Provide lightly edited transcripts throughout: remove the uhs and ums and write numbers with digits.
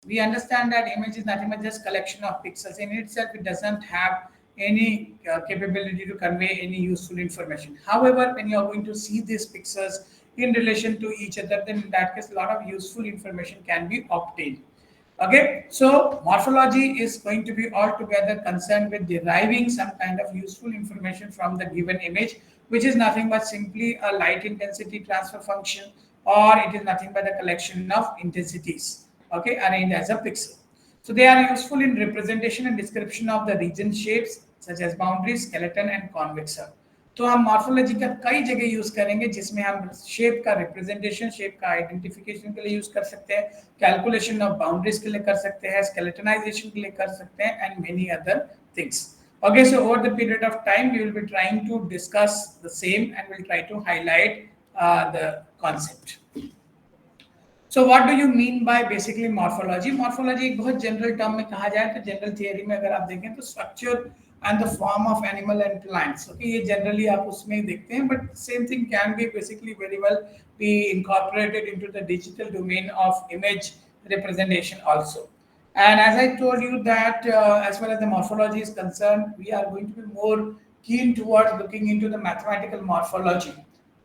We understand that image is nothing but just collection of pixels. In itself, it doesn't have any capability to convey any useful information. However, when you are going to see these pixels in relation to each other, then in that case, a lot of useful information can be obtained. Okay, so morphology is going to be altogether concerned with deriving some kind of useful information from the given image, which is nothing but simply a light intensity transfer function, or it is nothing but a collection of intensities, okay, arranged as a pixel. So they are useful in representation and description of the region shapes such as boundaries, skeleton and convexer. तो हम morphology का कई जगह use करेंगे जिसमें हम shape का representation, shape का आइडेंटिफिकेशन के लिए यूज कर सकते हैं, कैलकुलेशन ऑफ बाउंड्रीज के लिए कर सकते हैं, स्केलेटनाइजेशन के लिए कर सकते हैं and many other things. Okay, so over the period of time we will be trying to discuss the same and we'll try to highlight the concept. So what do you mean by basically morphology? Morphology एक बहुत general term में कहा जाए तो general theory में अगर आप देखें तो structure and the form of animal and plants. Okay, ये generally आप उसमें ही देखते हैं, but same thing can be basically very well be incorporated into the digital domain of image representation also. And as I told you that as far as the morphology is concerned, we are going to be more keen towards looking into the mathematical morphology.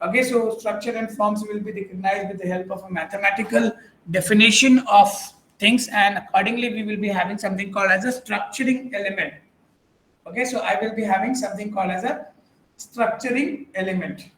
Okay, so structure and forms will be recognized with the help of a mathematical definition of things, and accordingly we will be having something called as a structuring element. Okay, so I will be having something called as a structuring element.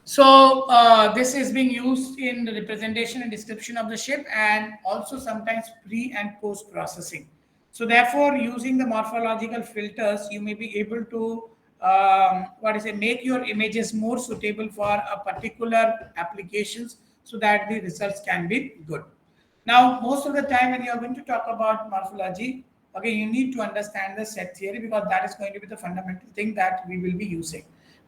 So this is being used in the representation and description of the shape and also sometimes pre and post processing. So therefore, using the morphological filters, you may be able to make your images more suitable for a particular applications so that the results can be good. Now, most of the time when you are going to talk about morphology, okay, you need to understand the set theory because that is going to be the fundamental thing that we will be using.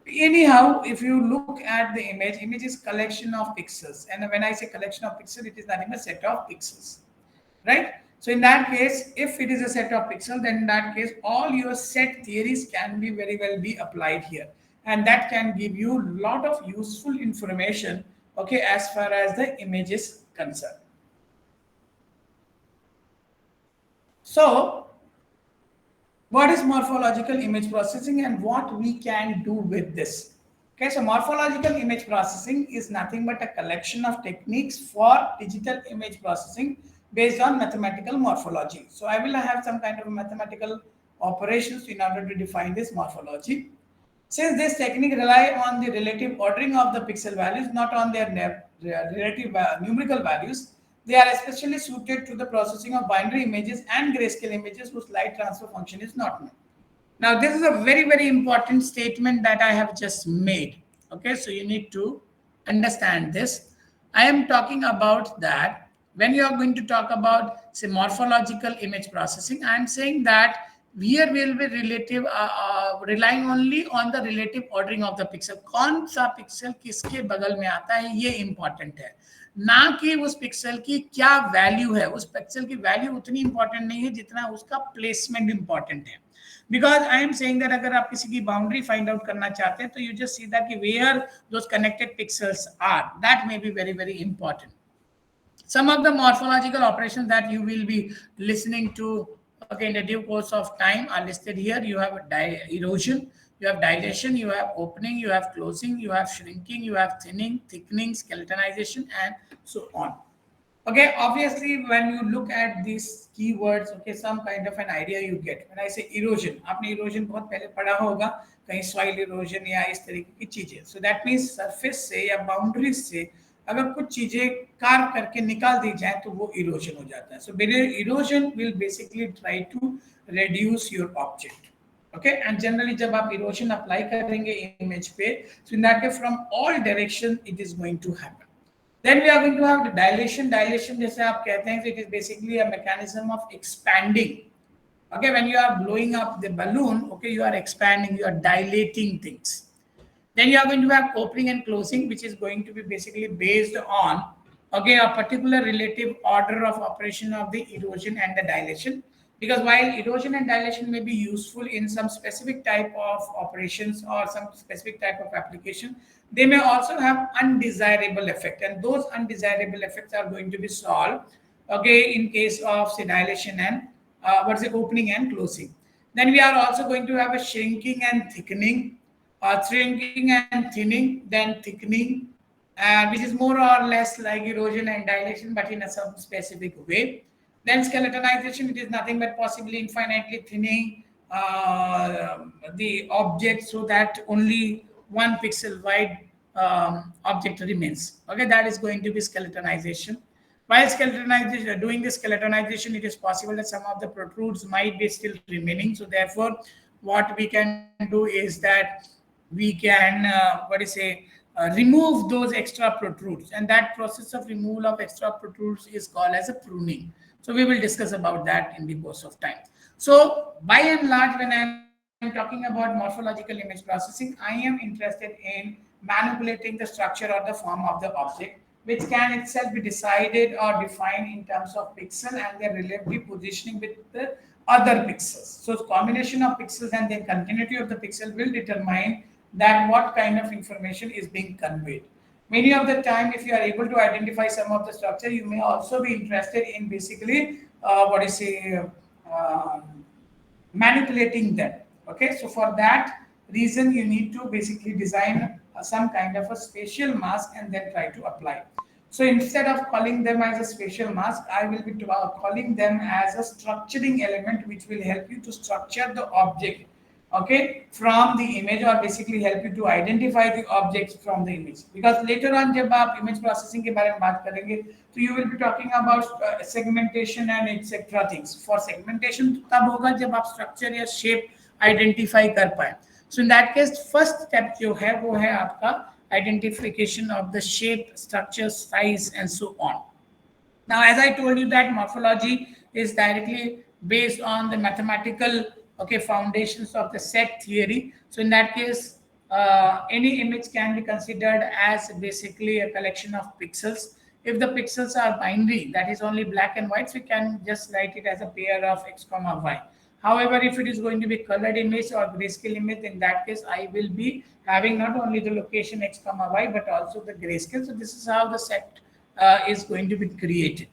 Anyhow, if you look at the image is collection of pixels, and when I say collection of pixels, it is nothing but set of pixels, right? So in that case, if it is a set of pixels, then in that case, all your set theories can be very well be applied here, and that can give you a lot of useful information, okay, as far as the image is concerned. So what is morphological image processing and what we can do with this? Okay, so morphological image processing is nothing but a collection of techniques for digital image processing based on mathematical morphology. So I will have some kind of mathematical operations in order to define this morphology. Since this technique rely on the relative ordering of the pixel values, not on their relative numerical values, they are especially suited to the processing of binary images and grayscale images whose light transfer function is not known. Now, this is a very, very important statement that I have just made. Okay, so you need to understand this. I am talking about that when you are going to talk about, say, morphological image processing, I am saying that here will be relative relying only on the relative ordering of the pixel. कौन सा pixel किसके बगल में आता है ये important है, ना कि उस पिक्सल की क्या वैल्यू है. उस पिक्सल की वैल्यू उतनी इंपॉर्टेंट नहीं है जितना उसका प्लेसमेंट इंपॉर्टेंट है. Because I am saying that अगर आप किसी की बाउंड्री फाइंड आउट करना चाहते हैं तो यू जस्ट सी दैट कि where those connected pixels are, that may be very very important. Some of the morphological operations that you will be listening to, okay, in the due course of time are listed here. You have erosion, you have dilation, you have opening, you have closing, you have shrinking, you have thinning, thickening, skeletonization, and so on. Okay, obviously when you look at these keywords, okay, some kind of an idea you get. When I say erosion, आपने erosion बहुत पहले पढ़ा होगा कहीं, soil erosion या इस तरीके की चीजें. So that means surface से या boundaries से अगर कुछ चीजें कार्व करके निकाल दी जाए तो वो इरोजन हो जाता है. So erosion will basically try to reduce your object. Okay, and generally जब आप इरोजन अप्लाई करेंगे इमेज पे, so in that case from all direction it is going to happen. Then we are going to have the dilation. Dilation जैसे आप कहते हैं, it is basically a mechanism of expanding. Okay, when you are blowing up the balloon, okay, you are expanding, you are dilating things. Then you are going to have opening and closing, which is going to be basically based on, okay, a particular relative order of operation of the erosion and the dilation. Because while erosion and dilation may be useful in some specific type of operations or some specific type of application, They may also have undesirable effect, and those undesirable effects are going to be solved, okay, in case of say dilation and what's the opening and closing. Then we are also going to have a shrinking and thickening, shrinking and thinning, then thickening, which is more or less like erosion and dilation, but in a some specific way. Then skeletonization, it is nothing but possibly infinitely thinning the object so that only 1 pixel wide object remains. Okay, that is going to be skeletonization. While skeletonization, doing this skeletonization, it is possible that some of the protrudes might be still remaining. So therefore, what we can do is that we can what is say remove those extra protrudes, and that process of removal of extra protrudes is called as a pruning. So we will discuss about that in the course of time. So by and large, when I am talking about morphological image processing, I am interested in manipulating the structure or the form of the object, which can itself be decided or defined in terms of pixel and their relative positioning with the other pixels. So combination of pixels and the continuity of the pixel will determine that what kind of information is being conveyed. Many of the time, if you are able to identify some of the structure, you may also be interested in basically what is say manipulating them. Okay, so for that reason, you need to basically design some kind of a spatial mask and then try to apply. So instead of calling them as a spatial mask, I will be calling them as a structuring element, which will help you to structure the object, okay, from the image, or basically help you to identify the objects from the image. Because later on जब आप image processing के बारे में बात करेंगे, तो you will be talking about segmentation and etc things. For segmentation तब होगा जब आप structure या shape identify कर पाए. So in that case, first step जो है वो है आपका identification of the shape, structure, size, and so on. Now, as I told you that morphology is directly based on the mathematical, okay, foundations of the set theory. So in that case, any image can be considered as basically a collection of pixels. If the pixels are binary, that is only black and white, so we can just write it as a pair of x comma y. However, if it is going to be colored image or grayscale image, in that case, I will be having not only the location x comma y, but also the grayscale. So this is how the set is going to be created.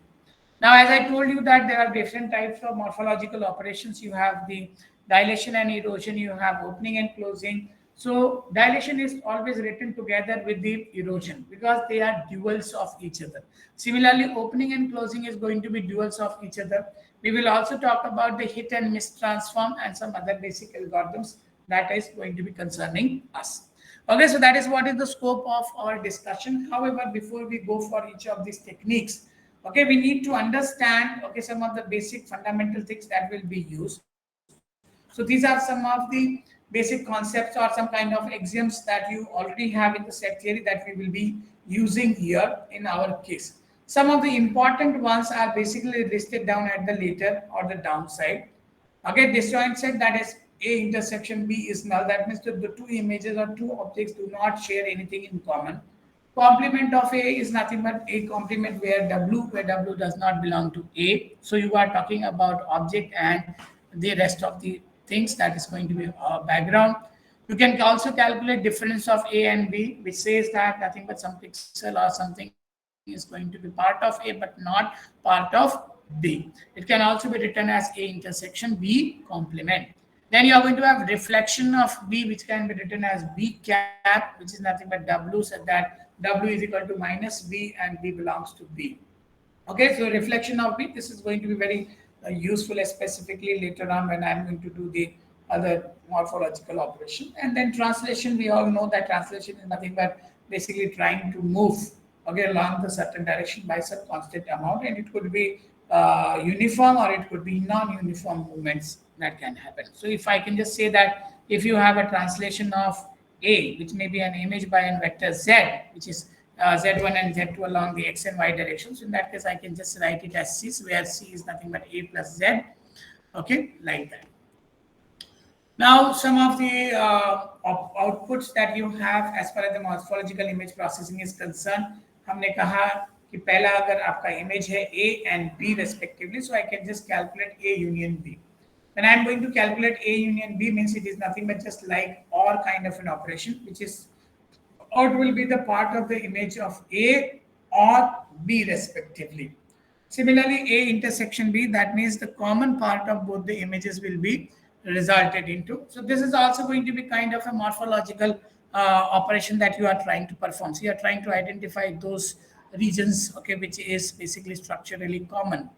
Now, as I told you that there are different types of morphological operations. You have the dilation and erosion, you have opening and closing. So dilation is always written together with the erosion because they are duals of each other. Similarly, opening and closing is going to be duals of each other. We will also talk about the hit and miss transform and some other basic algorithms that is going to be concerning us. Okay, so that is what is the scope of our discussion. However, before we go for each of these techniques, okay, we need to understand, okay, some of the basic fundamental things that will be used. So these are some of the basic concepts or some kind of axioms that you already have in the set theory that we will be using here in our case. Some of the important ones are basically listed down at the later or the downside. Okay, disjoint set, that is A intersection B is null. That means that the two images or two objects do not share anything in common. Complement of A is nothing but A complement where W does not belong to A. So you are talking about object and the rest of the things that is going to be background. You can also calculate difference of A and B, which says that nothing but some pixel or something is going to be part of A but not part of B. It can also be written as A intersection B complement. Then you are going to have reflection of B, which can be written as B cap, which is nothing but W, so that W is equal to minus B and B belongs to B. Okay, so reflection of B, this is going to be very useful, specifically later on when I'm going to do the other morphological operation. And then translation, we all know that translation is nothing but basically trying to move, okay, along the certain direction by some constant amount, and it could be uniform or it could be non-uniform movements that can happen. So if I can just say that if you have a translation of A, which may be an image by a vector Z, which is Z1 and Z2 along the X and Y directions. In that case, I can just write it as C, where C is nothing but A plus Z. Okay, like that. Now, some of the outputs that you have as far as the morphological image processing is concerned, हमने कहा कि पहला अगर आपका image है A and B respectively, so I can just calculate A union B. When I am going to calculate A union B means it is nothing but just like OR kind of an operation, which is or it will be the part of the image of A or B respectively. Similarly, A intersection B, that means the common part of both the images will be resulted into. So this is also going to be kind of a morphological operation that you are trying to perform. So you are trying to identify those regions, okay, which is basically structurally common.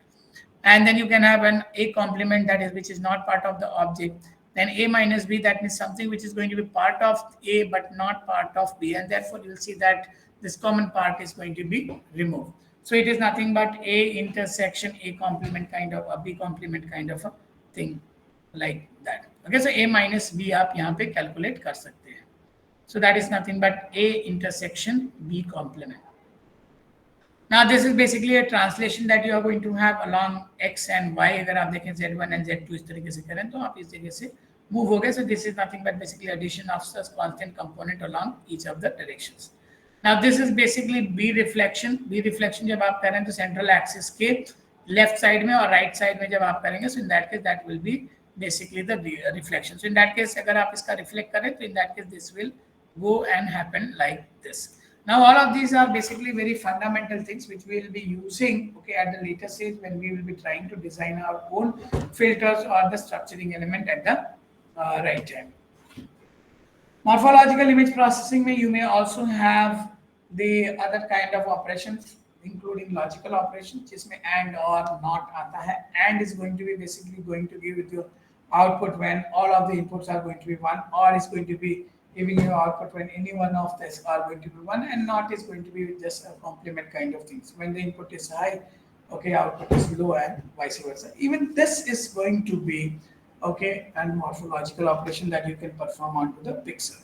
And then you can have an A complement, that is which is not part of the object. Then A minus B, that means something which is going to be part of A but not part of B, and therefore you'll see that this common part is going to be removed. So it is nothing but A intersection A complement kind of a B complement kind of a thing, like that. Okay, so A minus B आप यहाँ पे calculate कर सकते हैं. So that is nothing but A intersection B complement. Now this is basically a translation that you are going to have along x and y. अगर आप देखें z1 and z2 इस तरीके से करें तो आप इस जगह से move हो गए. So this is nothing but basically addition of such constant component along each of the directions. Now this is basically b reflection. B reflection जब आप करें तो central axis के left side में और right side में जब आप करेंगे, so in that case that will be basically the reflection. So in that case अगर आप इसका reflect करें तो in that case this will go and happen like this. Now, all of these are basically very fundamental things which we will be using, okay, at the later stage when we will be trying to design our own filters or the structuring element at the right time. Morphological image processing में you may also have the other kind of operations, including logical operations, जिसमें and or not आता है. And is going to be basically going to give you output when all of the inputs are going to be one, or is going to be giving you output when any one of these are going to be one, and not is going to be just a complement kind of things. When the input is high, okay, output is low, and vice versa. Even this is going to be, okay, and morphological operation that you can perform onto the pixel.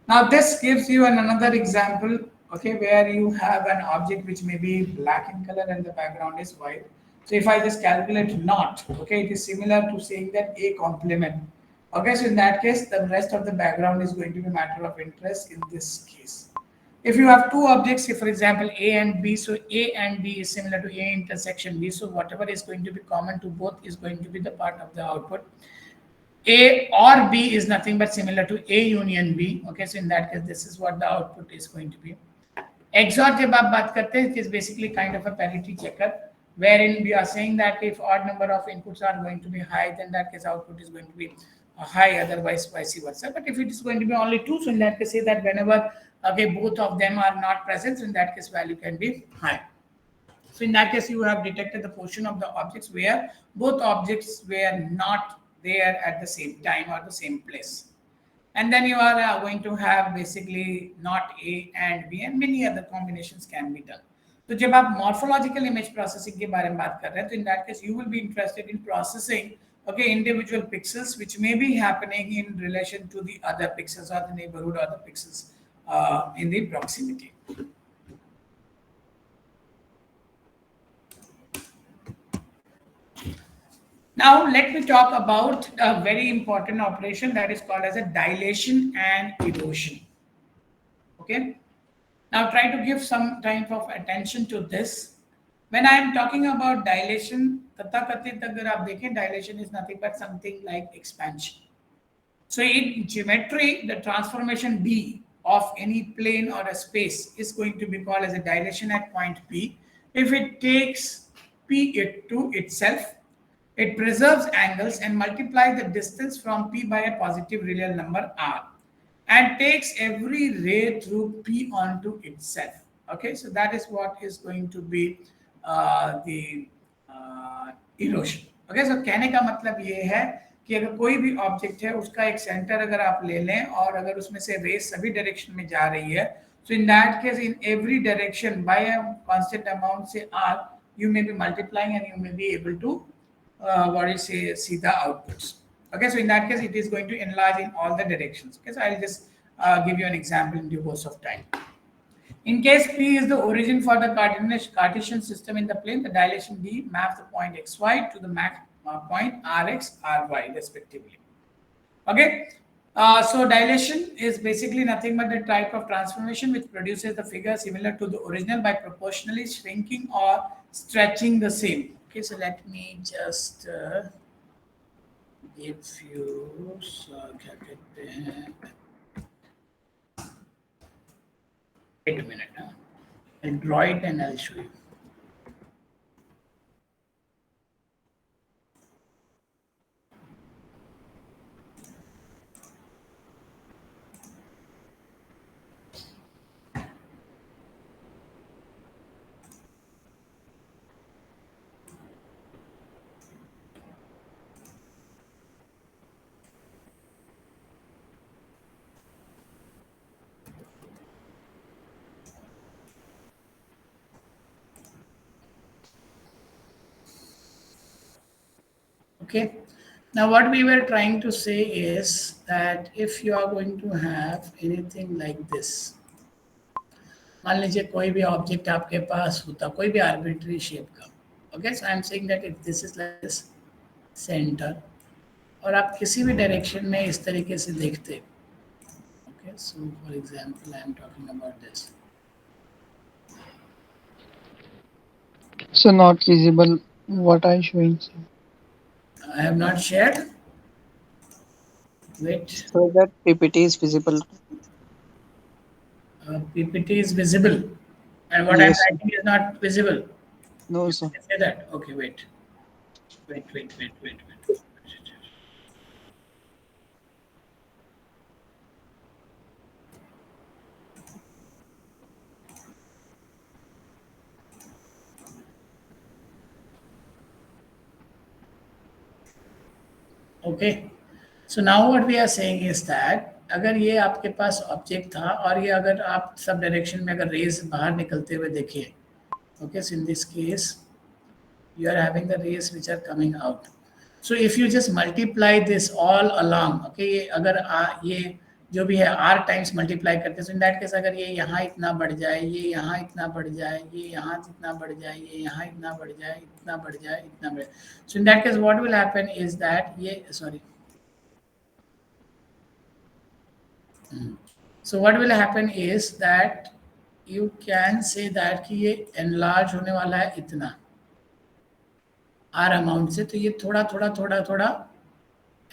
Now this gives you another example, okay, where you have an object which may be black in color and the background is white. So if I just calculate not, okay, it is similar to saying that A complement. Okay, so in that case, the rest of the background is going to be matter of interest in this case. If you have two objects, say for example A and B, so A and B is similar to A intersection B, so whatever is going to be common to both is going to be the part of the output. A or B is nothing but similar to A union B. Okay, so in that case, this is what the output is going to be. XOR जब आप बात करते हैं, it is basically kind of a parity checker, wherein we are saying that if odd number of inputs are going to be high, then that case output is going to be high, otherwise vice versa. But if it is going to be only two, so in that case say that whenever okay both of them are not present, so in that case value can be high. So in that case you have detected the portion of the objects where both objects were not there at the same time or the same place. And then you are going to have basically not A and B, and many other combinations can be done. So जब आप morphological image processing के बारे में बात कर रहे हैं, तो in that case you will be interested in processing okay individual pixels which may be happening in relation to the other pixels or the neighborhood or the pixels in the proximity. Now let me talk about a very important operation that is called as a dilation and erosion. Okay. Now try to give some type of attention to this. When I am talking about dilation, तथाकथित अगर आप देखें, dilation is nothing but something like expansion. So in geometry, the transformation D of any plane or a space is going to be called as a dilation at point P. If it takes P it to itself, it preserves angles and multiplies the distance from P by a positive real number R and takes every ray through P onto itself. Okay, so that is what is going to be the erosion. Okay, so कहने का मतलब ये है कि अगर कोई भी object है उसका एक सेंटर अगर आप ले लें और अगर उसमें से रेस सभी डायरेक्शन में जा रही है, so in that case in every direction by a constant amount say R, you may be multiplying and you may be able to what is say see the outputs. Okay, so in that case it is going to enlarge in all the directions. Okay, so I'll just give you an example in due course of time. In case P is the origin for the Cartesian system in the plane, the dilation D maps the point xy to the map point rx, ry respectively. Okay, so dilation is basically nothing but the type of transformation which produces the figure similar to the original by proportionally shrinking or stretching the same. Okay, so let me just give you क्या कहते हैं Wait a minute. I'll draw it and I'll show you. Okay. Now, what we were trying to say is that if you are going to have anything like this, मान लीजिए कोई भी object आपके पास होता, कोई भी आर्बिट्री शेप का, okay, so I am saying that if this is like this centre, और आप किसी भी डायरेक्शन में इस तरीके से देखते, okay, so for example I am talking about this. So not visible what I showing. I have not shared. Wait. So that PPT is visible. PPT is visible, and what I'm Yes, sir. writing is not visible. No, You sir. can say that. Okay, wait. Wait. Okay, so now what we are saying is that अगर ये आपके पास object था और ये अगर आप sub direction में अगर रेज बाहर निकलते हुए देखिए, okay, so in this case you are having the rays which are coming out. So if you just multiply this all along, okay, ये अगर ये जो भी है r टाइम्स मल्टीप्लाई करते हैं, so in that case अगर ये यहाँ इतना बढ़ जाए, ये यहाँ इतना बढ़ जाए, ये यहाँ इतना बढ़ जाए, ये यहाँ इतना बढ़ जाए, इतना बढ़ जाए, इतना बढ़ जाए, so in that case what will happen is that ये sorry, so what will happen is that you can say that कि ये enlarge होने वाला है इतना r अमाउंट से, तो ये थोड़ा थोड़ा थोड़ा थोड़ा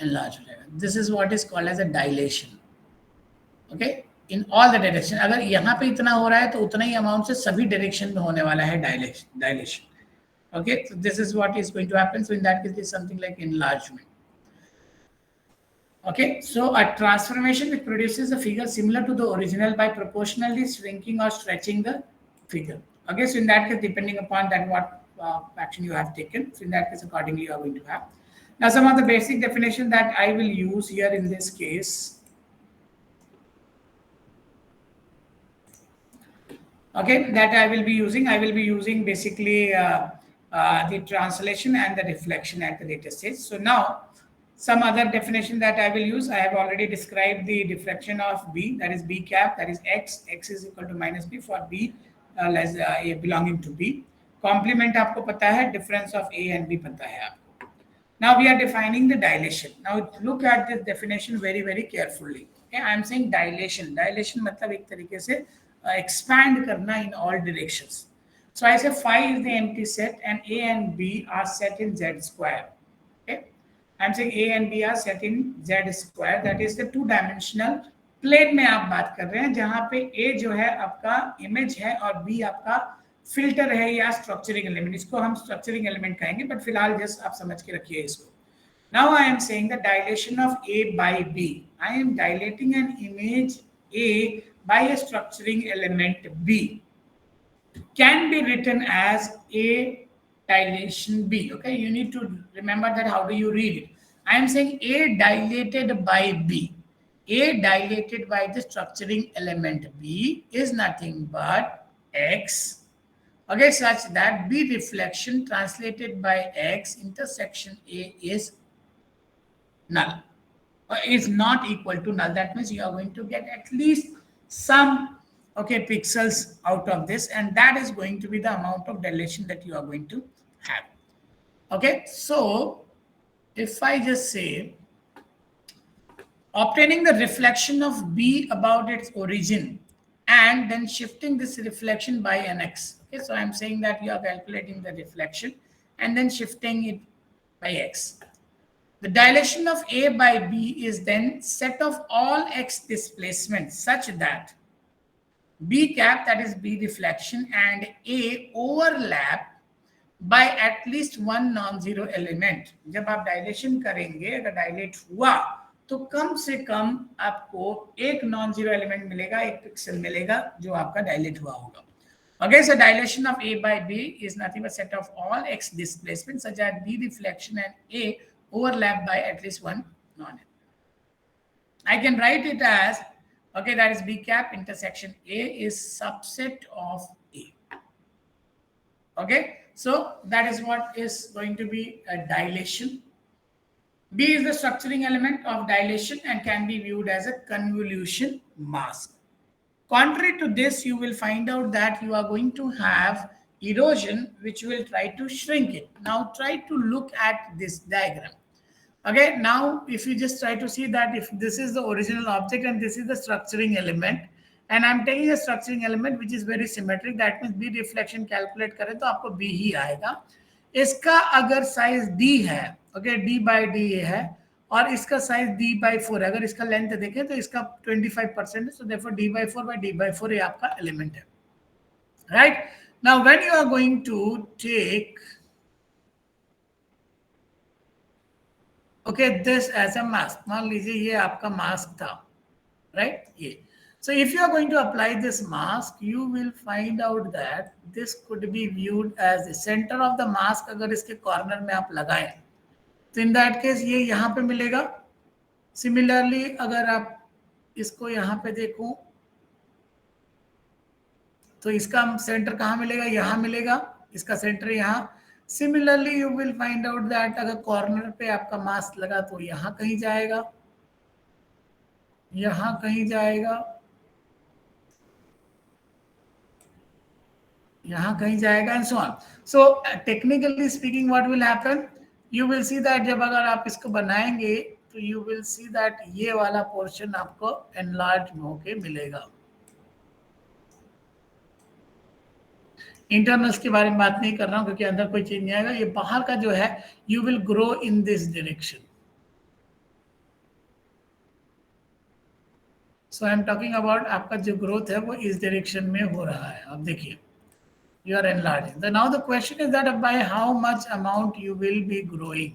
enlarge हो जाएगा. This is what is called as a dilation. Okay, in all the direction. अगर यहाँ पे इतना हो रहा है तो उतना ही अमाउंट से सभी डायरेक्शन में होने वाला है dilation. Okay, so this is what is going to happen. So in that case, is something like enlargement. Okay, so a transformation which produces a figure similar to the original by proportionally shrinking or stretching the figure. Okay, so in that case, depending upon that what action you have taken, so in that case, accordingly, you are going to have. Now, some of the basic definition that I will use here in this case. Okay, that I will be using basically the translation and the reflection at the later stage. So now, some other definition that I will use, I have already described the diffraction of B, that is B cap, that is X is equal to minus B for B less A belonging to B. Complement आपको पता है, difference of A and B पता है आपको. Now we are defining the dilation. Now look at this definition very, very carefully. Okay, I am saying dilation. Dilation मतलब एक तरीके से expand करना in all directions. So I say phi is the empty set and A and B are set in Z square. Okay, I am saying A and B are set in Z square. That is the two-dimensional plane में आप बात कर रहे हैं, जहाँ पे A जो है आपका image है और B आपका फिल्टर है या स्ट्रक्चरिंग एलिमेंट. इसको हम स्ट्रक्चरिंग एलिमेंट कहेंगे, बट फिलहाल जस्ट आप समझ के रखिए इसको. Now I am saying the dilation of A by B. I am dilating an image A by a structuring element B can be written as A dilation B. Okay, you need to remember that how do you read it. I am saying A dilated by B. A dilated by the structuring element B is nothing but X, okay, such that B reflection translated by X intersection A is null, or is not equal to null. That means you are going to get at least some, okay, pixels out of this, and that is going to be the amount of dilation that you are going to have. Okay, so if I just say obtaining the reflection of B about its origin and then shifting this reflection by nx. Okay, so I'm saying that you are calculating the reflection and then shifting it by x. The dilation of A by B is then set of all x displacements such that B cap, that is B deflection, and A overlap by at least one non-zero element. जब आप dilation करेंगे, अगर dilate हुआ तो कम से कम आपको एक non zero element मिलेगा, एक पिक्सल मिलेगा जो आपका डायलेट हुआ होगा. Okay, so dilation of A by B is nothing but set of all X displacements such as B deflection and A overlap by at least one non. I can write it as, okay, that is B cap intersection A is subset of A. Okay, so that is what is going to be a dilation. B is the structuring element of dilation and can be viewed as a convolution mask. Contrary to this, you will find out that you are going to have erosion which will try to shrink it. Now try to look at this diagram. Okay, now if you just try to see that if this is the original object and this is the structuring element, and I'm taking a structuring element which is very symmetric, that means B reflection calculate करें तो आपको B ही आएगा. इसका अगर size D है, okay, D by D है, और इसका साइज D by 4 है, अगर इसका लेंथ देखें तो इसका 25% है, so therefore D by 4 by D by 4 ये आपका एलिमेंट है. Right? Now when you are going to take okay this as a mask, मान लीजिए ये आपका मास्क था, right? ये. So if you are going to apply this mask, you will find out that this could be viewed as the center of the mask. अगर इसके corner में आप लगाएं तो in that case ये यहाँ पे मिलेगा. Similarly अगर आप इसको यहाँ पे देखो तो इसका सेंटर कहाँ मिलेगा, यहाँ मिलेगा, इसका सेंटर यहाँ. Similarly you will find out that अगर कॉर्नर पे आपका मास्क लगा तो यहाँ कहीं जाएगा, यहाँ कहीं जाएगा, यहाँ कहीं जाएगा, and so on. So technically speaking what will happen, you will see that जब अगर आप इसको बनाएंगे तो यू विल सी दैट ये वाला पोर्शन आपको एनलार्ज होके मिलेगा. इंटरनल्स के बारे में बात नहीं कर रहा हूं क्योंकि अंदर कोई चेंज नहीं आएगा. ये बाहर का जो है you will grow in this direction. So I am talking about आपका जो ग्रोथ है वो इस डायरेक्शन में हो रहा है. अब देखिए you are enlarging. So now the question is that by how much amount you will be growing.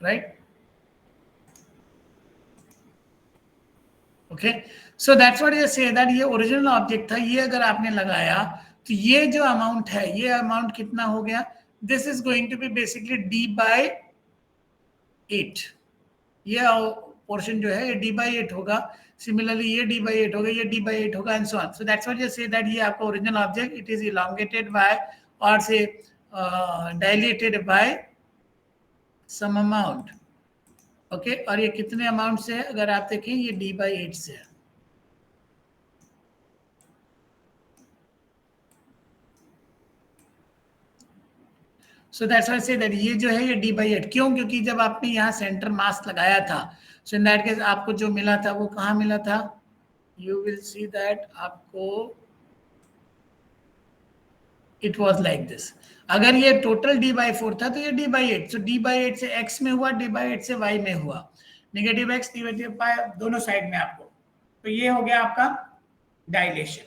Right? Okay. So that's what you say that ये ओरिजिनल ऑब्जेक्ट था, ये अगर आपने लगाया तो ये जो अमाउंट है ये अमाउंट कितना हो गया. This is going to be basically D by 8. ये पोर्शन जो है ये D by 8 होगा. सिमिलरली ये D by 8 होगा, ये D by 8 होगा, and so on. So that's what you say that ये आपका original object it is elongated by और say dilated by some amount. Okay, और ये कितने अमाउंट से है अगर आप देखें ये D by 8 से है. सो दैट्स व्हाई से दैट ये जो है ये D by 8. क्यों? क्योंकि जब आपने यहाँ सेंटर मास्क लगाया था सो इन दैट केस आपको जो मिला था वो कहाँ मिला था, यू विल सी दैट आपको इट वॉज लाइक दिस. अगर ये टोटल D by 4 था तो ये D by 8. So D by 8 से x में हुआ, D by 8 से y में हुआ. नेगेटिव x नेगेटिव y दोनों साइड में आपको. तो ये हो गया आपका dilation.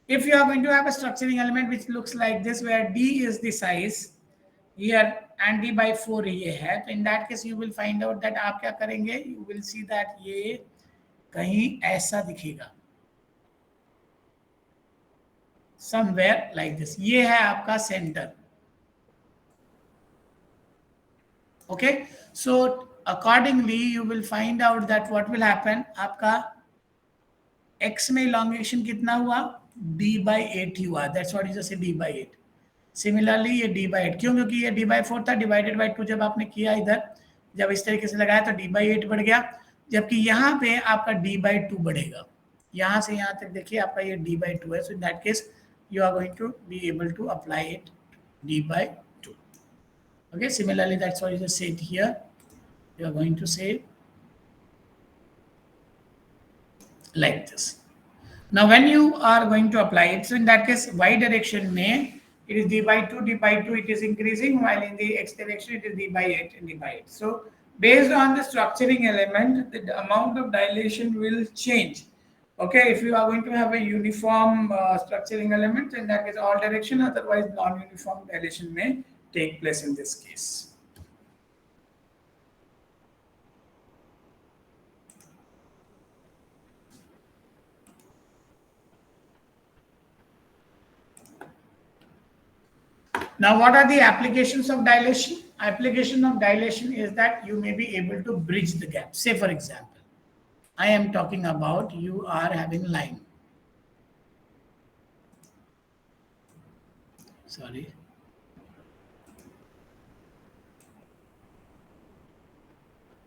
If you are going to have a structuring element which looks like this where D is the size here and D by 4 ये है, तो in that case you will find out that आप क्या करेंगे, you will see that ये कहीं ऐसा दिखेगा, somewhere like this. ये है आपका centre. Okay, so accordingly you will find out that what will happen, आपका x में elongation कितना हुआ, D by 8 ही हुआ. That's what you just say D by 8. Similarly ये D by 8 क्यों, क्योंकि ये D by 4 था, डिवाइडेड बाई 2 जब आपने किया इधर, जब इस तरीके से लगाया तो D by 8 बढ़ गया, जबकि यहाँ पे आपका D by 2 बढ़ेगा. यहाँ से यहाँ तक देखिए आपका ये D by 2 है. So in that case you are going to be able to apply it D by 2. Okay, similarly that's what you just said here. You are going to say like this. Now when you are going to apply it, so in that case y direction में it is D by 2, D by 2 it is increasing, while in the x direction it is D by 8 and D by 8. So Based on the structuring element, the amount of dilation will change. Okay, if you are going to have a uniform structuring element, in that case all direction, otherwise non-uniform dilation may take place in this case. Now, what are the applications of dilation? Application of dilation is that you may be able to bridge the gap. Say, for example, I am talking about you are having line. Sorry.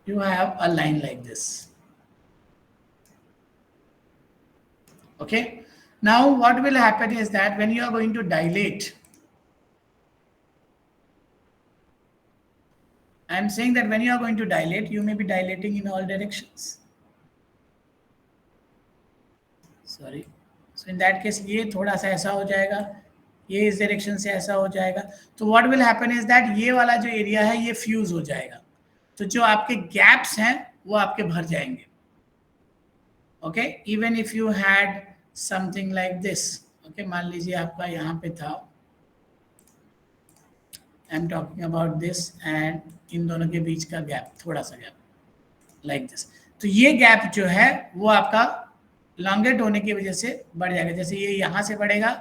You have a line like this. Okay. Now, what will happen is that when you are going to dilate, I am saying that when you are going to dilate, you may be dilating in all directions. Sorry. So in that case, ये थोड़ा सा ऐसा हो जाएगा, ये इस direction से ऐसा हो जाएगा. तो what will happen is that ये वाला जो एरिया है ये फ्यूज हो जाएगा. तो जो आपके गैप्स हैं वो आपके भर जाएंगे. Okay, even if you had something like this. Okay, मान लीजिए आपका यहाँ पे था. I am talking about this and in दोनों के बीच का गैप, थोड़ा सा गैप लाइक दिस. तो ये गैप जो है वो आपका लॉन्गेट होने की वजह से बढ़ जाएगा. जैसे ये यहाँ से बढ़ेगा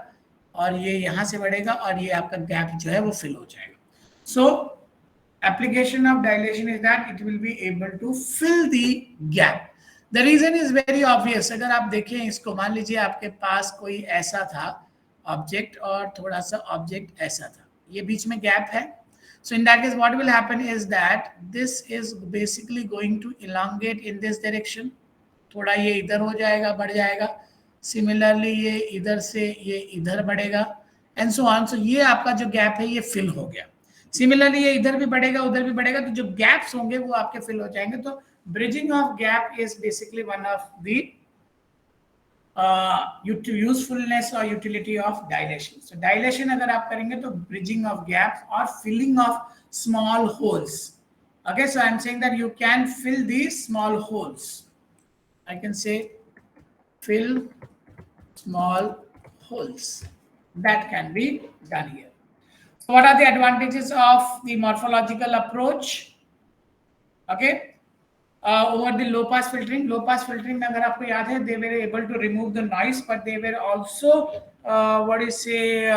और ये यहाँ से बढ़ेगा और ये आपका गैप जो है वो फिल हो जाएगा. सो application of dilation is that it will be able to fill the gap. The reason is very obvious. अगर आप देखें इसको, मान लीजिए आपके पास कोई ऐसा था ऑब्जेक्ट और थोड़ा सा ऑब्जेक्ट ऐसा था, ये बीच में गैप है. So in that case what will happen is that this is basically going to elongate in this direction. थोड़ा ये इधर हो जाएगा, बढ़ जाएगा. सिमिलरली ये इधर से ये इधर बढ़ेगा एंड सो ऑन. सो ये आपका जो गैप है ये फिल हो गया. सिमिलरली ये इधर भी बढ़ेगा, उधर भी बढ़ेगा, तो जो गैप्स होंगे वो आपके फिल हो जाएंगे. तो bridging of gap is basically one of the usefulness और utility of dilation. So dilation अगर आप करेंगे तो ब्रिजिंग ऑफ गैप और filling of small holes. Okay, so I'm saying that you can fill these small holes. I can say fill small holes. That can be done here. So what are the advantages of the morphological approach? Okay, over the low pass filtering. Low pass filtering में अगर आपको याद है, they were able to remove the noise, but they were also what do you say,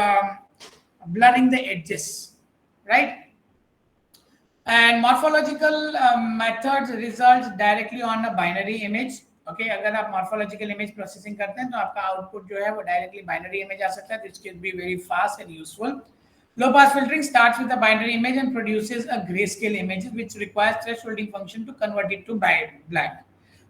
blurring the edges, right? And morphological methods results directly on a binary image. Okay, अगर आप morphological image processing करते हैं तो आपका output जो है वो directly binary image आ सकता है. This can be very fast and useful. Low pass filtering starts with a binary image and produces a grayscale image which requires thresholding function to convert it to blank.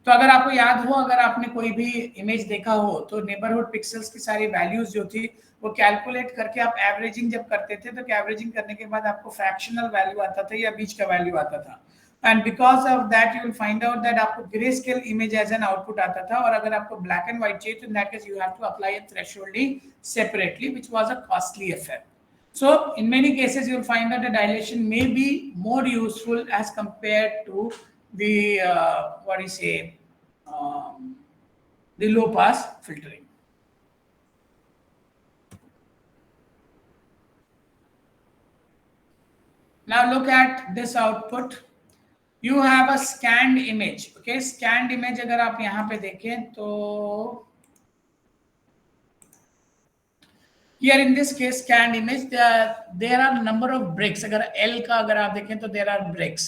तो अगर आपको याद हो, अगर आपने कोई भी इमेज देखा हो तो नेबरहुड पिक्सेल्स की सारी वैल्यूज जो थी वो कैलकुलेट करके आप एवरेजिंग जब करते थे तो एवरेजिंग करने के बाद आपको फ्रैक्शनल वैल्यू आता था या बीच का वैल्यू आता था. And because of that you will find out that आपको grey scale image as an output आता था. और अगर आपको ब्लैक एंड व्हाइट चाहिए तो in that case you have to apply a thresholding separately which was a costly affair. So in many cases you will find that the dilation may be more useful as compared to the what do you say, the low pass filtering. Now look at this output. You have a scanned image. Okay, scanned image अगर आप यहाँ पे देखें तो here in this case scanned image there are number of breaks. अगर L का अगर आप देखें तो there are breaks.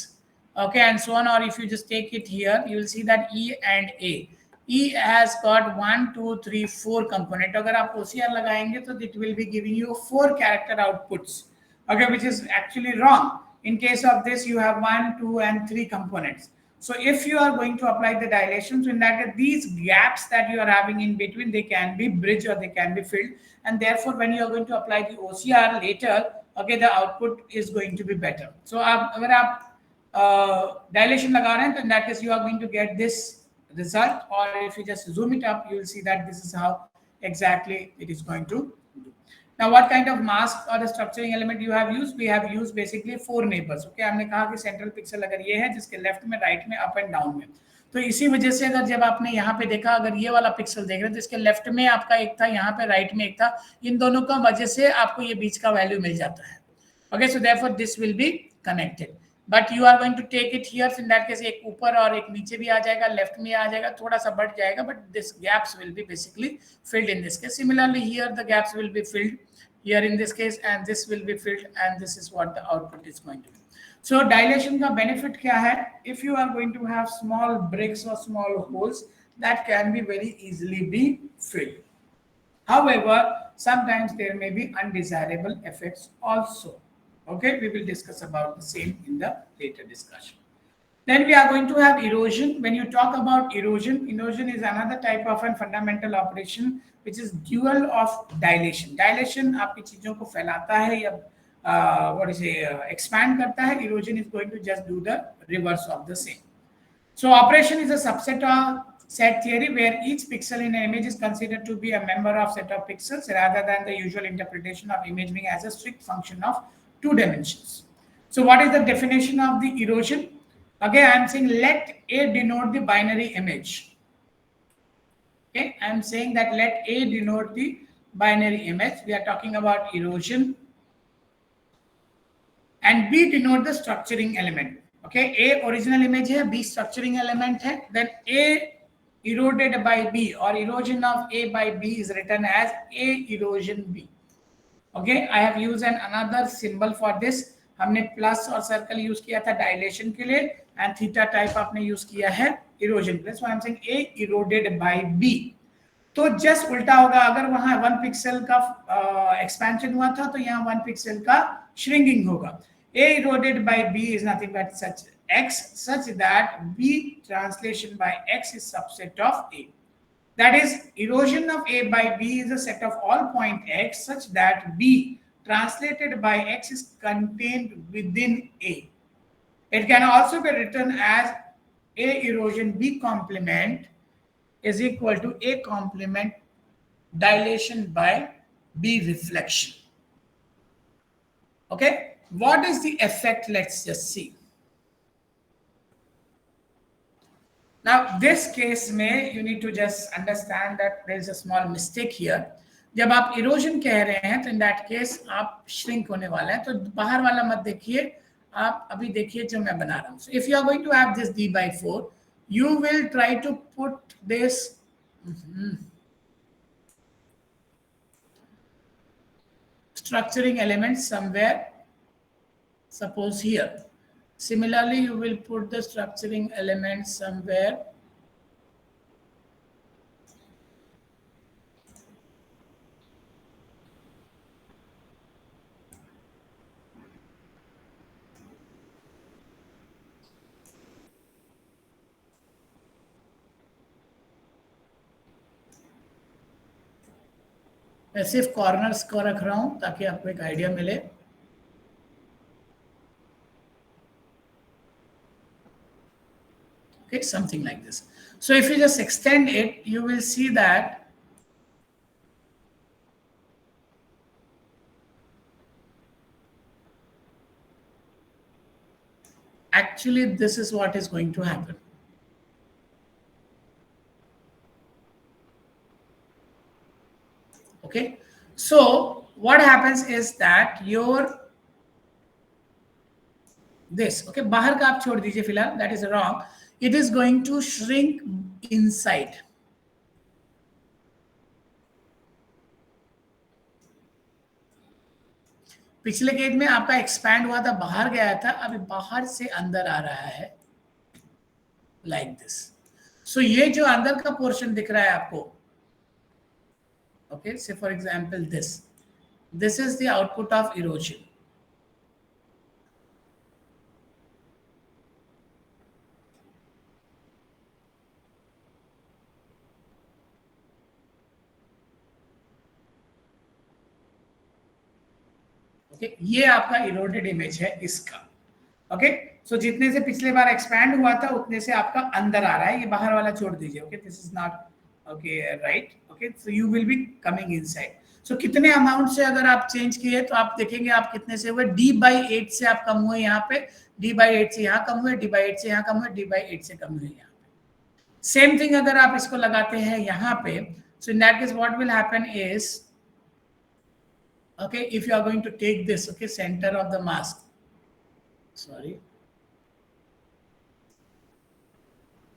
Okay, and so on. Or if you just take it here, you will see that E and A. E has got 1, 2, 3, 4 component. अगर आप OCR लगाएंगे तो it will be giving you 4 character outputs. Okay, which is actually wrong. In case of this, you have 1, 2, and 3 components. So if you are going to apply the dilation, so in that these gaps that you are having in between, they can be bridged or they can be filled. And therefore, when you are going to apply the OCR later, okay, the output is going to be better. So अगर आप dilation लगा रहे हैं, तो in that case you are going to get this result. Or if you just zoom it up, you will see that this is how exactly it is going to do. Now what kind of mask or the structuring element you have used? We have used basically 4 neighbors. Okay, हमने कहा कि central pixel अगर ये है जिसके left में, right में, up and down में, तो इसी वजह से अगर जब आपने यहाँ पे देखा, अगर ये वाला पिक्सल देख रहे हैं तो इसके लेफ्ट में आपका एक था, यहाँ पे राइट में एक था, इन दोनों का वजह से आपको ये बीच का वैल्यू मिल जाता है. Okay, so therefore this will be connected, but you are going to take it here. So in that case एक ऊपर और एक नीचे भी आ जाएगा, लेफ्ट में आ जाएगा, थोड़ा सा बढ़ जाएगा, but this gaps will be basically filled in this case. Similarly here the gaps will be filled here in this case, and this will be filled, and this is what the output is going to be. So dilation का benefit क्या है? If you are going to have small breaks or small holes, that can be very easily be filled. However, sometimes there may be undesirable effects also. Okay, we will discuss about the same in the later discussion. Then we are going to have erosion. When you talk about erosion, erosion is another type of a fundamental operation which is dual of dilation. Dilation आपकी चीजों को फैलाता है या what is expand करता है. Erosion is going to just do the reverse of the same. So operation is a subset of set theory where each pixel in an image is considered to be a member of set of pixels rather than the usual interpretation of image being as a strict function of 2 dimensions. So what is the definition of the erosion? Again, I am saying let A denote the binary image. Okay, I am saying that let A denote the binary image. We are talking about erosion. And B denote the structuring element. Okay, A original image है, B structuring element है. Then A eroded by B or erosion of A by B is written as A erosion B. Okay, I have used another symbol for this. हमने plus और circle use किया था dilation के लिए, and theta type आपने use किया है erosion के लिए. So I am saying A eroded by B. तो जस्ट उल्टा होगा, अगर वहां 1 पिक्सल का एक्सपेंशन हुआ था तो यहाँ 1 पिक्सल का श्रिंकिंग होगा. A eroded by B is nothing but such X such that B translation by X is subset of A. That is, erosion of A by B is a set of all point X such that B translated by X is contained within A. It can also be written as A erosion B complement is equal to A complement dilation by B reflection. Okay, what is the effect? Let's just see. Now this case में you need to just understand that there is a small mistake here. जब आप erosion कह रहे हैं तो in that case आप shrink होने वाला है, तो बाहर वाला मत देखिए, आप अभी देखिए जो मैं बना रहा हूँ. So if you are going to have this D by 4, you will try to put this structuring element somewhere, suppose here. Similarly, you will put the structuring element somewhere मैं सिर्फ कॉर्नर्स को रख रहा हूं ताकि आपको एक आइडिया मिले. Okay, something like this. So if you just extend it, you will see that actually this is what is going to happen. Okay, so what happens is that your this, okay, बाहर का आप छोड़ दीजिए फिलहाल, that is wrong. It is going to shrink inside. पिछले case में आपका expand हुआ था, बाहर गया था, अभी बाहर से अंदर आ रहा है लाइक दिस. सो ये जो अंदर का पोर्शन दिख रहा है आपको, okay, say for example this is the output of erosion. Okay, ये आपका इरोडेड इमेज है इसका. ओके, सो जितने से पिछले बार एक्सपैंड हुआ था उतने से आपका अंदर आ रहा है, ये बाहर वाला छोड़ दीजिए. Okay, this is not okay right. Okay, so you will be coming inside. So कितने अमाउंट से अगर आप चेंज किए तो आप देखेंगे आप कितने से हुए, d/8 से आप कम हुए यहाँ पे, d/8 से यहाँ कम हुए, d/8 से यहाँ कम हुए, d/8 से कम हुए यहाँ पे। सेम थिंग अगर आप इसको लगाते हैं यहाँ पे, so in that case what will happen is, okay, if you are going to take this, okay, center of the mask, sorry,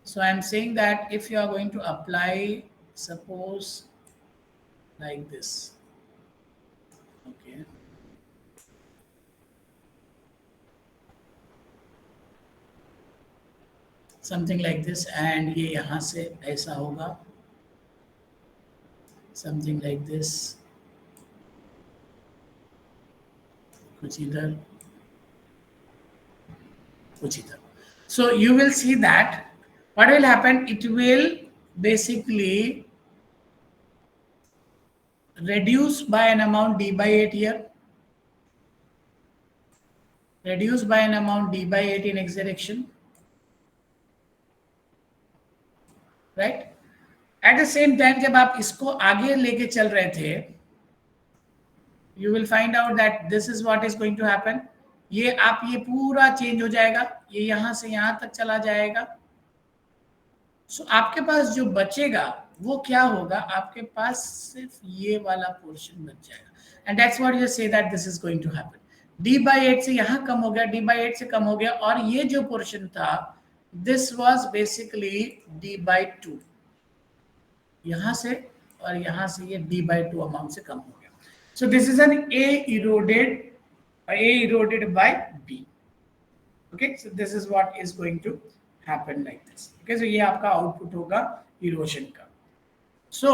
so I am saying that if you are going to apply, suppose like this, okay, something like this, and ये यहाँ से ऐसा होगा, something like this, कुछ इधर, कुछ इधर. So you will see that what will happen, it will basically reduce by an amount d/8 here, reduce by an amount d/8 in x direction, right? At the same time जब आप इसको आगे लेके चल रहे थे, you will find out that this is what is going to happen. ये आप ये पूरा चेंज हो जाएगा, ये यहाँ से यहाँ तक चला जाएगा. सो आपके पास जो बचेगा वो क्या होगा, आपके पास सिर्फ ये वाला पोर्शन बच जाएगा. And that's what you say that this is going to happen. d/8 से यहाँ कम हो गया, d/8 से कम हो गया, और ये जो पोर्शन था दिस वाज बेसिकली d/2, यहाँ से और यहाँ से ये d/2 अमाउंट से कम हो गया. So this is an a eroded by b. Okay, so this is what is going to happen like this. Okay, so ये आपका आउटपुट होगा इरोजन का. So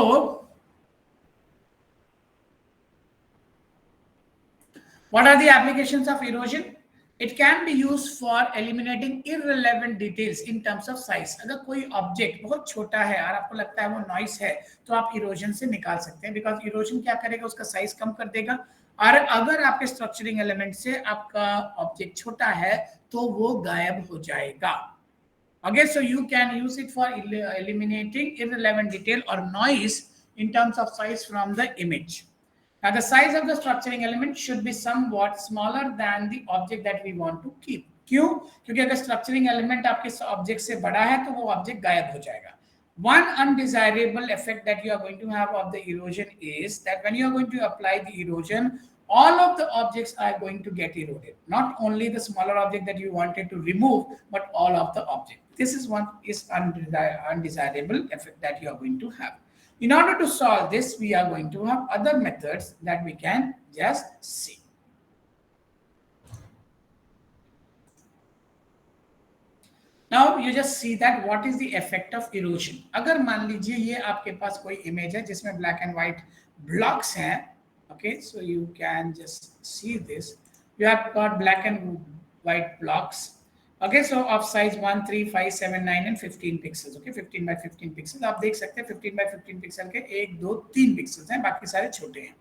what are the applications of erosion? It can be used for eliminating irrelevant details in terms of size. अगर कोई object बहुत छोटा है और आपको लगता है वो नॉइस है तो आप इरोजन से निकाल सकते हैं, बिकॉज इरोजन क्या करेगा, उसका साइज कम कर देगा. और अगर आपके स्ट्रक्चरिंग एलिमेंट से आपका ऑब्जेक्ट छोटा है तो वो गायब हो जाएगा. Okay, so you can use it for eliminating irrelevant detail or noise in terms of size from the image. Now, the size of the structuring element should be somewhat smaller than the object that we want to keep. क्यों? क्योंकि अगर structuring element आपके object से बड़ा है तो वो object गायब हो जाएगा. One undesirable effect that you are going to have of the erosion is that when you are going to apply the erosion, all of the objects are going to get eroded. Not only the smaller object that you wanted to remove, but all of the object. This is one is undesirable effect that you are going to have. In order to solve this, we are going to have other methods that we can just see. Now you just see that what is the effect of erosion. अगर मान लीजिए ये आपके पास कोई image है जिसमें black and white blocks हैं, okay, so you can just see this. You have got black and white blocks. Okay, so of size 1, 3, 5, 7, 9 and 15 pixels. Okay, 15 by 15 pixels. आप देख सकते हैं 15 by 15 पिक्सल के 1, 2, 3 पिक्सल्स हैं, बाकी सारे छोटे हैं.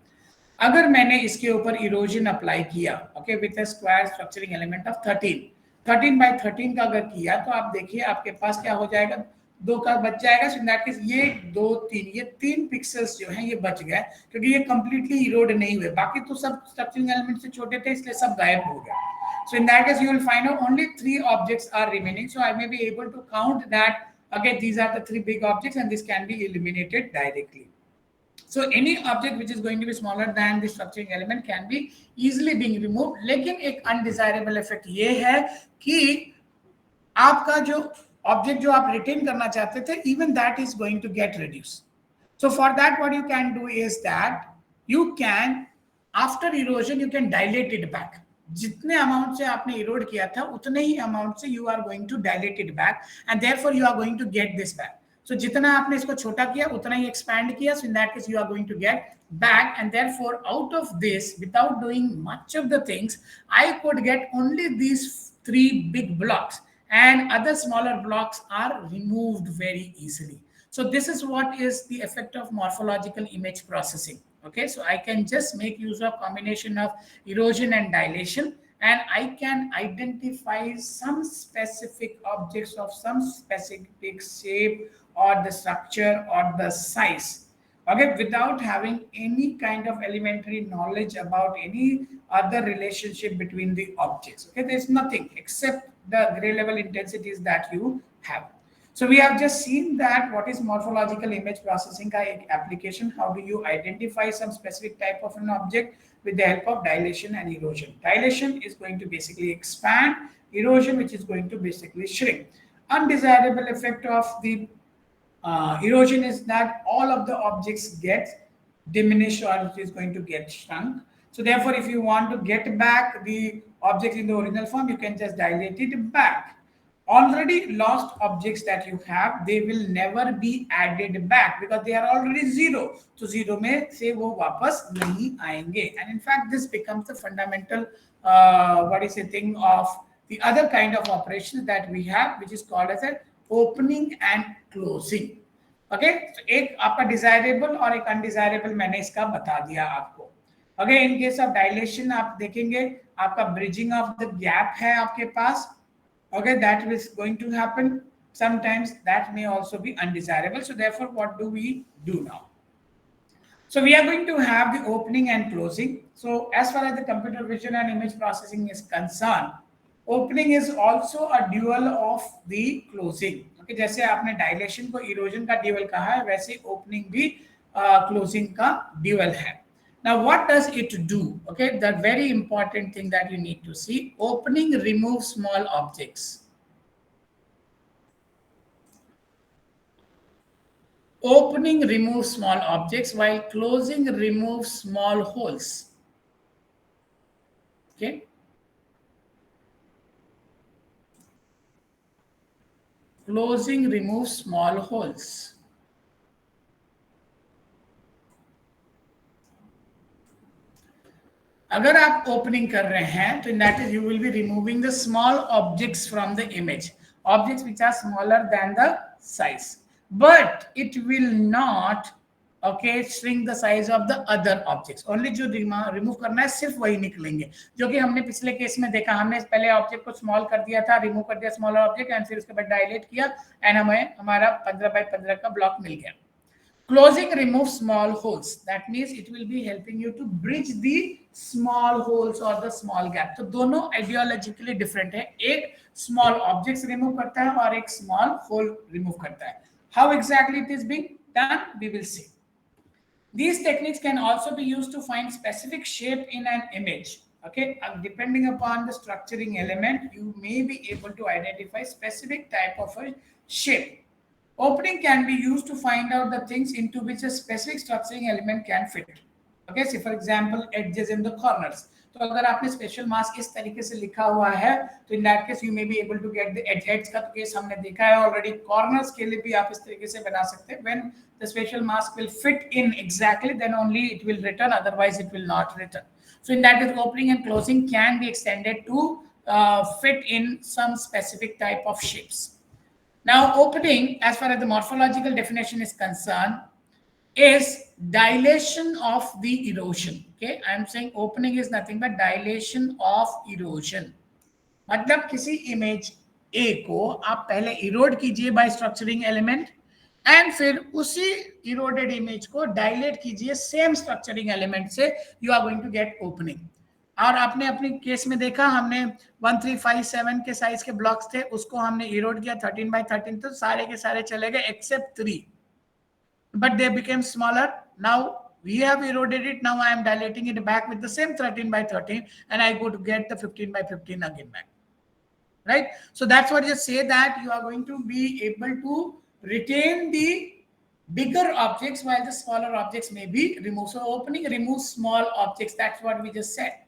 अगर मैंने इसके ऊपर इरोजन अप्लाई किया, okay, with a square structuring element of 13 by 13 का अगर किया तो आप देखिए आपके पास क्या हो जाएगा, 2 का बच जाएगा. सो इन दैट केस ये 2, 3, ये 3 पिक्सल्स जो हैं ये बच गए, क्योंकि ये कंप्लीटली इरोड नहीं हुए. बाकी तो सब स्ट्रक्चरिंग एलिमेंट से छोटे थे इसलिए सब गायब हो गए. So in that case, you will find out only 3 objects are remaining. So I may be able to count that, okay, these are the 3 big objects and this can be eliminated directly. So any object which is going to be smaller than the structuring element can be easily being removed. लेकिन एक undesirable effect ये है कि आपका जो object जो आप retain करना चाहते थे, even that is going to get reduced. So for that, what you can do is that you can, after erosion, you can dilate it back. जितने अमाउंट से आपने इरोड किया था उतने ही अमाउंट से you are going to dilate it back and therefore you are going to get this back. So जितना आपने इसको छोटा किया उतना ही एक्सपैंड किया. So in that case you are going to get back, and therefore out of this, without doing much of the things, I could get only these 3 big blocks and other smaller blocks are removed very easily. So this is what is the effect of morphological image processing. Okay, so I can just make use of combination of erosion and dilation, and I can identify some specific objects of some specific shape or the structure or the size. Okay, without having any kind of elementary knowledge about any other relationship between the objects. Okay, there's nothing except the gray level intensities that you have. So we have just seen that what is morphological image processing ka ek application. How do you identify some specific type of an object with the help of dilation and erosion? Dilation is going to basically expand, erosion which is going to basically shrink. Undesirable effect of the erosion is that all of the objects get diminished or it is going to get shrunk. So therefore, if you want to get back the object in the original form, you can just dilate it back. Already lost objects that you have, they will never be added back because they are already zero. So zero में से वो वापस नहीं आएंगे. And in fact, this becomes the fundamental what is a thing of the other kind of operations that we have, which is called as a opening and closing. Okay, तो एक आपका desirable और एक अनडिजायरेबल मैंने इसका बता दिया आपको. Okay, in case of dilation आप देखेंगे आपका ब्रिजिंग ऑफ द गैप है आपके पास. Okay, that is going to happen. Sometimes that may also be undesirable. So therefore, what do we do now? So we are going to have the opening and closing. So as far as the computer vision and image processing is concerned, opening is also a dual of the closing. Okay, जैसे आपने dilation को erosion का dual कहा है, वैसे opening भी closing का dual है. Now what does it do? Okay, the very important thing that you need to see: opening removes small objects. Opening removes small objects while closing removes small holes. Okay. Closing removes small holes. अगर आप opening कर रहे हैं तो in that is you will be removing the small objects from the image, objects which are smaller than the size, but it will not okay shrink the size of the other objects. Only जो remove करना है सिर्फ वही निकलेंगे, जो कि हमने पिछले केस में देखा. हमने पहले ऑब्जेक्ट को स्मॉल कर दिया था, रिमूव कर दिया स्मॉलर ऑब्जेक्ट एंड फिर उसके बाद डायलेट किया एंड हमें हमारा 15 बाय 15 का ब्लॉक मिल गया. Closing removes small holes. That means it will be helping you to bridge the small holes or the small gap. तो दोनों ideologically different है. एक small objects remove करता है और एक small hole remove करता है. How exactly it is being done, we will see. These techniques can also be used to find specific shape in an image. Okay, depending upon the structuring element, you may be able to identify specific type of a shape. Opening can be used to find out the things into which a specific structuring element can fit. Okay, so for example, edges in the corners. तो अगर आपने special mask इस तरीके से लिखा हुआ है तो in that case you may be able to get the edge का तो केस हमने देखा है ऑलरेडी. कॉर्नर्स के लिए भी आप इस तरीके से बना सकते हैं. When the special mask will fit in exactly then only it will return, otherwise it will not return. So in that case, opening and closing can be extended to fit in some specific type of shapes. Now, opening, as far as the morphological definition is concerned, is dilation of the erosion. Okay, I am saying opening is nothing but dilation of erosion. मतलब किसी image A को आप पहले इरोड कीजिए bye structuring element and फिर उसी eroded image को dilate कीजिए सेम स्ट्रक्चरिंग एलिमेंट से, you are going to get opening. और आपने अपने केस में देखा, हमने 1357 के साइज के ब्लॉक्स थे, उसको हमने इरोड किया 13 by 13, तो सारे के सारे चले गए accept 3, but they became smaller. Now we have eroded it. Now I am dilating it back with the same 13 by 13 and I go to get the 15 by 15 again back. Right? So that's what you say, that you are going to be able to retain the bigger objects while the smaller objects may be removed. So opening removes small objects. That's what we just said.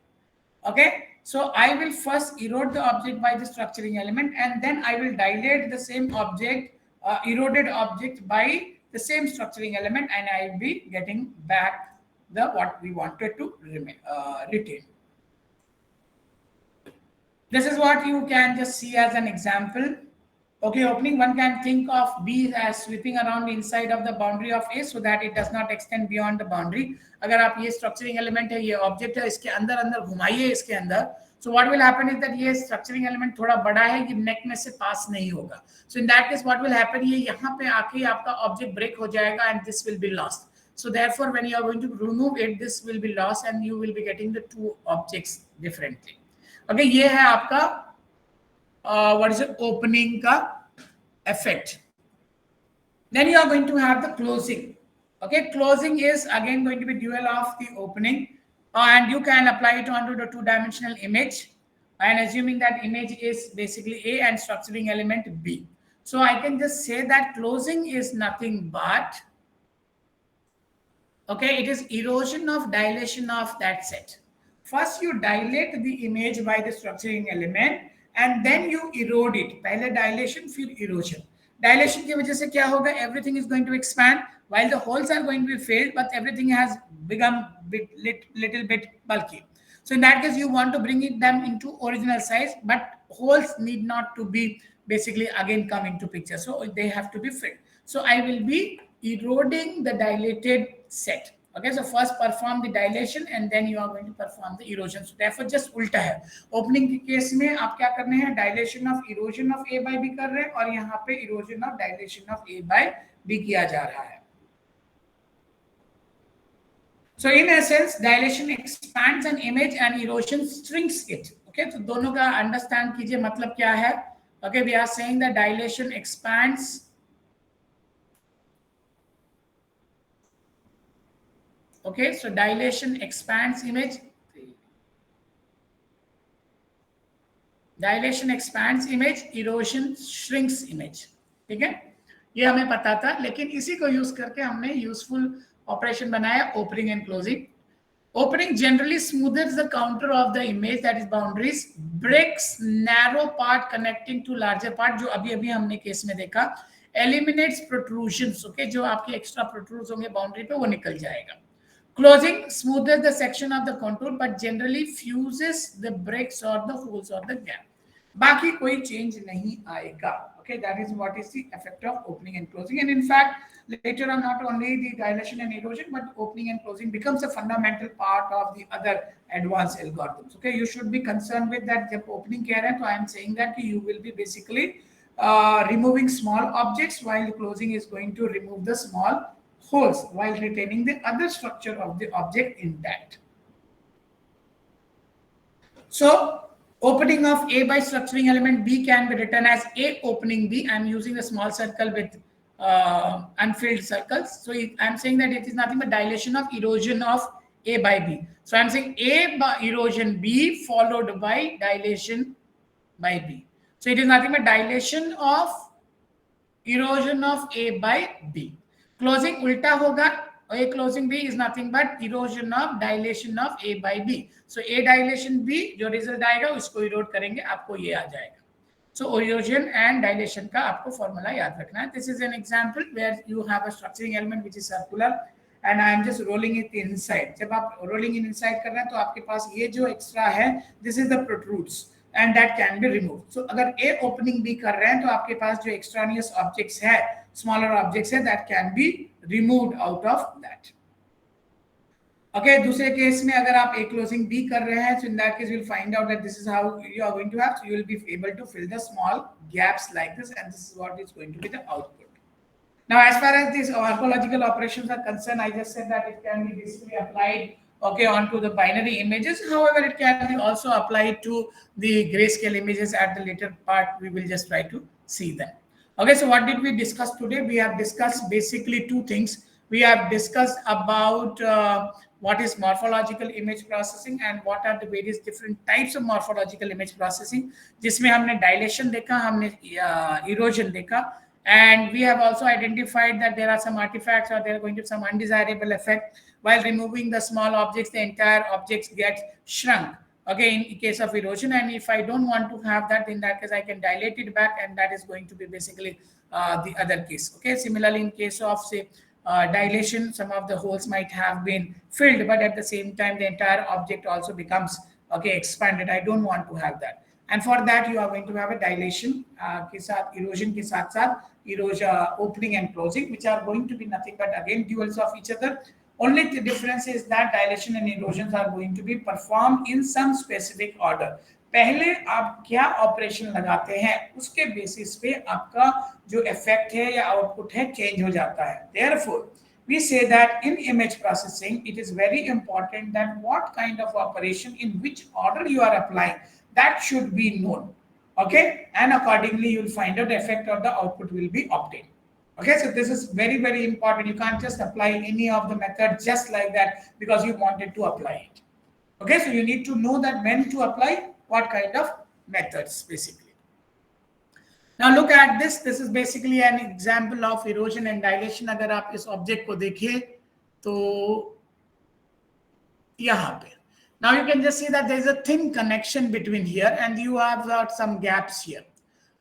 Okay, so I will first erode the object by the structuring element and then I will dilate the same object, eroded object by the same structuring element, and I will be getting back the what we wanted to retain. This is what you can just see as an example. Okay, opening, one can think of B as sweeping around inside of the boundary of A so that it does not extend beyond the boundary. अगर आप ये structuring element है, ये object है, इसके अंदर अंदर घुमाइए इसके अंदर, so what will happen is that ये structuring element थोड़ा बड़ा है, ये neck में से pass नहीं होगा. So in that case what will happen, ये यहाँ पे आके आपका object break हो जाएगा and this will be lost. So therefore when you are going to remove it, this will be lost and you will be getting the two objects differently. Okay, ये है आपका what is it, opening का effect. Then you are going to have the closing. Okay, closing is again going to be dual of the opening, and you can apply it onto the two-dimensional image. And assuming that image is basically A and structuring element B. So I can just say that closing is nothing but, okay, it is erosion of dilation of that set. First you dilate the image by the structuring element and then you erode it. पहले dilation फिर erosion. Dilation की वजह से क्या होगा? Everything is going to expand while the holes are going to be filled, but everything has become little bit bulky. So in that case, you want to bring it them into original size, but holes need not to be basically again come into picture. So they have to be filled. So I will be eroding the dilated set. Okay, so first perform the dilation and then you are going to perform the erosion. So therefore just उल्टा है. Opening के case में आप क्या करने हैं? Dilation of erosion of A by B कर रहे हैं और यहाँ पे erosion of dilation of A by B किया जा रहा है. So in essence, dilation expands an image and erosion shrinks it. Okay, तो दोनों का understand कीजिए मतलब क्या है. Okay, we are saying that dilation expands. Okay, so dilation expands image. Dilation expands image, erosion shrinks image. ठीक है, ये हमें पता था, लेकिन इसी को यूज करके हमने यूजफुल ऑपरेशन बनाया opening and closing. Opening generally smooths the counter of the image, that is boundaries, breaks narrow part connecting to larger part, जो अभी अभी हमने केस में देखा, eliminates protrusions, okay, जो आपके extra protrudes होंगे boundary पे वो निकल जाएगा. Closing smoothes the section of the contour but generally fuses the breaks or the holes or the gap. बाकी कोई change नहीं आएगा. Okay, that is what is the effect of opening and closing. And in fact, later on, not only the dilation and erosion, but opening and closing becomes a fundamental part of the other advanced algorithms. Okay, you should be concerned with that. जब opening कह रहे हैं, तो I am saying that you will be basically removing small objects, while closing is going to remove the small holes while retaining the other structure of the object intact. So opening of A by structuring element B can be written as A opening B. I'm using a small circle with unfilled circles. So I'm saying that it is nothing but dilation of erosion of A by B. So I'm saying A by erosion B followed by dilation by B. So it is nothing but dilation of erosion of A by B. Closing ulta hoga. A closing B is nothing but erosion of dilation of A by B. So A dilation B जो result आएगा उसको erode करेंगे, आपको ये आ जाएगा. So erosion and dilation का आपको formula याद रखना है. This is an example where you have a structuring element which is circular and I am just rolling it inside. जब आप rolling it inside कर रहे हैं तो आपके पास ये जो extra है, this is the protrudes and that can be removed. So अगर A opening B कर रहे हैं तो आपके पास जो extraneous objects है, smaller objects है, that can be removed out of that. Okay, दूसरे केस में अगर आप A closing B कर रहे हैं, so in that case we'll find out that this is how you are going to have. So you will be able to fill the small gaps like this, and this is what is going to be the output. Now, as far as these morphological operations are concerned, I just said that it can be basically applied, okay, onto the binary images. However, it can be also applied to the grayscale images. At the later part, we will just try to see them. Okay, so what did we discuss today? We have discussed basically two things. We have discussed about what is morphological image processing and what are the various different types of morphological image processing. जिसमें हमने dilation देखा, हमने erosion देखा, and we have also identified that there are some artifacts or there are going to be some undesirable effect. While removing the small objects, the entire objects get shrunk. Okay, in case of erosion, and if I don't want to have that, in that case I can dilate it back, and that is going to be basically the other case. Okay, similarly in case of say dilation, some of the holes might have been filled, but at the same time the entire object also becomes expanded. I don't want to have that, and for that you are going to have a dilation के साथ erosion के साथ साथ erosion opening and closing, which are going to be nothing but again duals of each other. Only the difference is that dilation and erosions are going to be performed in some specific order. पहले आप क्या operation लगाते हैं उसके basis पे आपका जो effect है या आउटपुट है चेंज हो जाता है. Therefore, we say that in image processing, it is very important that what kind of operation in which order you are applying, that should be known. Okay, and accordingly, you'll find out the effect or the output will be obtained. Okay, so this is very, very important. You can't just apply any of the method just like that because you wanted to apply it. Okay, so you need to know that when to apply what kind of methods basically. Now look at this. This is basically an example of erosion and dilation. अगर आप इस object को देखिए तो यहाँ पे. Now you can just see that there is a thin connection between here and you have got some gaps here.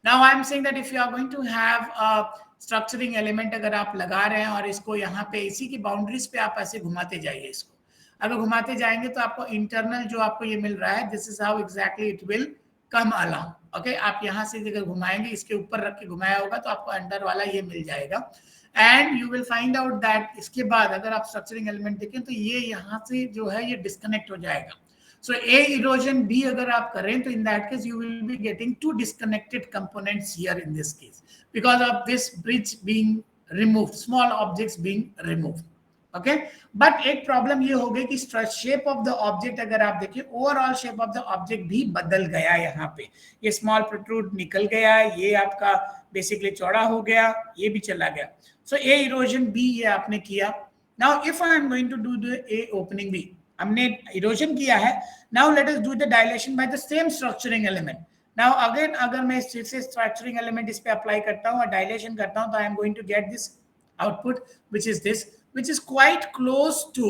Now I am saying that if you are going to have a structuring element अगर आप लगा रहे हैं और इसको यहाँ पे इसी की बाउंड्रीज पे आप ऐसे घुमाते जाइए इसको. अगर घुमाते जाएंगे तो आपको इंटरनल जो आपको ये मिल रहा है, this is how exactly it will come along. Okay, आप यहाँ से अगर घुमाएंगे, इसके ऊपर रख के घुमाया होगा तो आपको अंडर वाला ये मिल जाएगा. And you will find out that इसके बाद अगर आप स्ट्रक्चरिंग एलिमेंट देखें तो ये यहाँ से जो है ये डिस्कनेक्ट हो जाएगा. So A erosion B अगर आप करें तो in that case you will be getting two disconnected components here in this case because of this bridge being removed, small objects being removed. Okay, but एक problem ये हो गई कि shape of the object अगर आप देखिए overall shape of the object भी बदल गया. यहाँ पे ये स्मॉल प्रोट्रूड निकल गया, ये आपका बेसिकली चौड़ा हो गया, ये भी चला गया. सो ए इरोजन बी ये आपने किया. Now if I am going to do the A opening B, हमने इरोजन किया है. Now let us do the dilation by the same structuring element. Now again अगर मैं फिर से स्ट्रक्चरिंग एलिमेंट इस पे अप्लाई करता हूँ और डायलेशन करता हूँ तो I am going to get this output which is this, which is quite close to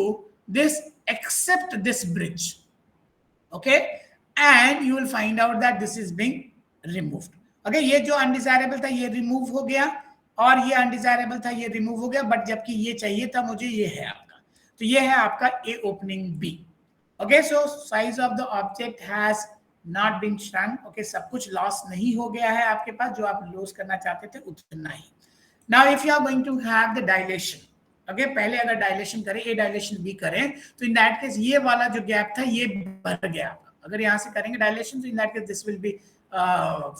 this except this bridge. Okay, and you will find out that this is being removed. Okay, ये जो undesirable था ये remove हो गया और ये undesirable था ये remove हो गया, बट जबकि ये चाहिए था मुझे, ये है आपका. तो ये है आपका A opening B. Okay, so size of the object has not been shrunk. Okay, सब कुछ लॉस नहीं हो गया है आपके पास, जो आप लॉस करना चाहते थे उतना ही. Now if you are going to have the dilation, okay, पहले अगर डायलेशन करें, ए डायलेशन बी करें तो इन दैट केस ये वाला जो गैप था ये भर गया. अगर यहाँ से करेंगे डायलेशन तो in that case this will be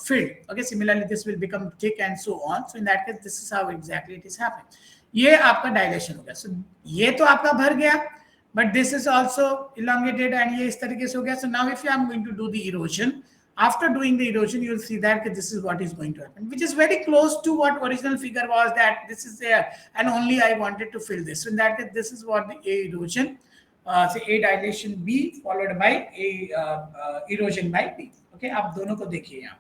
filled. Okay, similarly this will become thick and so on. So in that case this is how exactly it is happening. ये आपका डायलेशन हो गया. So ये तो आपका भर गया, but this is also elongated and ये इस तरीके से हो गया. So now if I am going to do the erosion, after doing the erosion, you will see that this is what is going to happen, which is very close to what original figure was, that this is there and only I wanted to fill this. So in that case, this is what the A erosion, say A dilation B followed by A erosion by B. Okay, आप दोनों को देखिए यहाँ.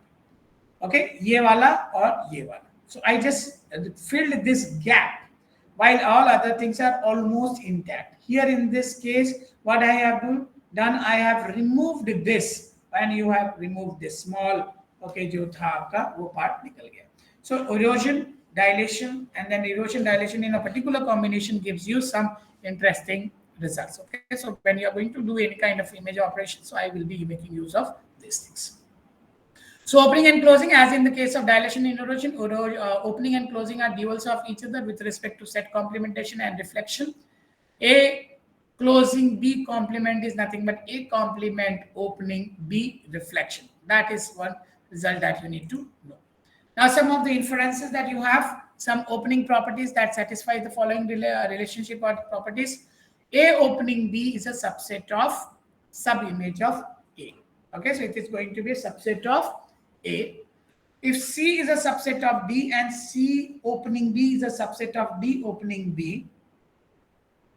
Okay, ये वाला और ये वाला. So I just filled this gap while all other things are almost intact. Here in this case, what I have done, I have removed this. And you have removed this small, okay, जो था आपका वो part निकल गया. So erosion, dilation, and then erosion, dilation in a particular combination gives you some interesting results. Okay, so when you are going to do any kind of image operation, so I will be making use of these things. So opening and closing, as in the case of dilation and erosion, opening and closing are duals of each other with respect to set complementation and reflection. A closing B complement is nothing but A complement opening B reflection. That is one result that you need to know. Now some of the inferences that you have, some opening properties that satisfy the following relationship or properties. A opening B is a subset of sub-image of A. Okay, so it is going to be a subset of A. If C is a subset of D and C opening B is a subset of D opening B,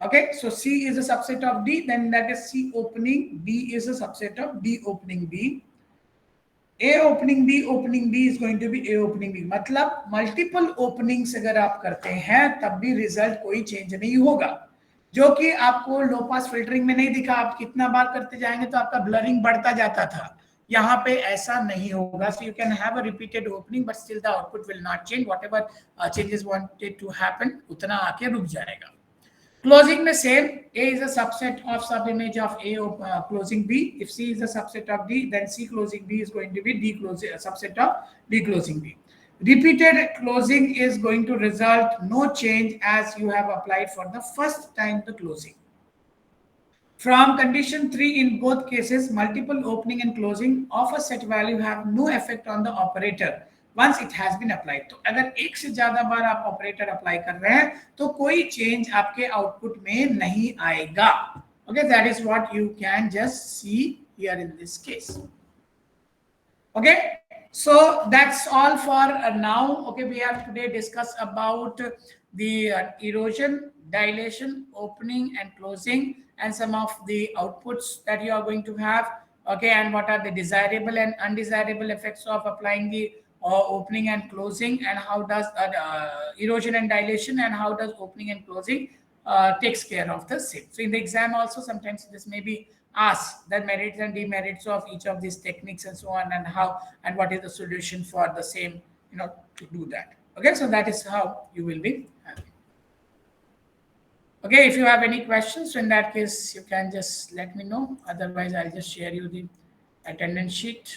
okay, so C is a subset of D, then that is C opening B is a subset of D opening B. A opening B is going to be A opening B. मतलब multiple openings अगर आप करते हैं तब भी result कोई change नहीं होगा, जो कि आपको लो पास फिल्टरिंग में नहीं दिखा. आप कितना बार करते जाएंगे तो आपका ब्लरिंग बढ़ता जाता था. यहाँ पे ऐसा नहीं होगा. So you can have a repeated opening but still the output will not change. Whatever changes wanted to happen उतना आके रुक जाएगा. Closing में same, A is a subset of subimage of A closing B. If C is a subset of D, then C closing B is going to be D closing, a subset of D closing B. Repeated closing is going to result no change as you have applied for the first time the closing. From condition 3, in both cases, multiple opening and closing of a set value have no effect on the operator once it has been applied. तो अगर एक से ज्यादा बार आप operator apply कर रहे हैं तो कोई चेंज आपके आउटपुट में नहीं आएगा। Okay, that is what you can just see here in this case. Okay, so that's all for now. Okay, we have today discussed about the erosion, dilation, opening and closing, and some of the outputs that you are going to have. Okay, and what are the desirable and undesirable effects of applying the opening and closing, and how does erosion and dilation, and how does opening and closing takes care of the same. So in the exam also sometimes this may be asked the merits and demerits of each of these techniques and so on, and how and what is the solution for the same, to do that. Okay, so that is how you will be having. Okay, if you have any questions, so in that case you can just let me know. Otherwise, I'll just share you the attendance sheet.